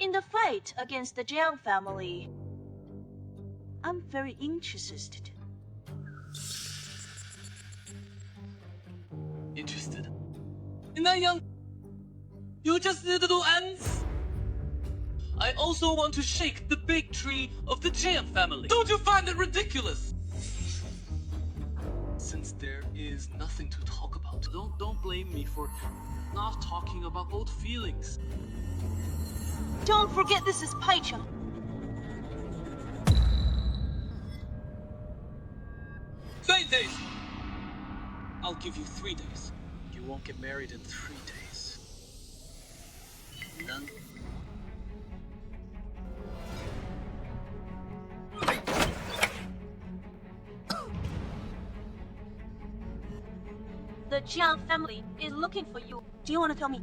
in the fight against the Jiang family. I'm very interested. Interested? Na Yang, you just little ants? I also want to shake the big tree of the Jiang family. Don't you find it ridiculous? Since there is nothing to talk about, don't blame me for not talking about old feelings. Don't forget this is Paicha. 3 days. I'll give you 3 days. You won't get married in 3 days. None. The Jiang family is looking for you. Do you want to tell me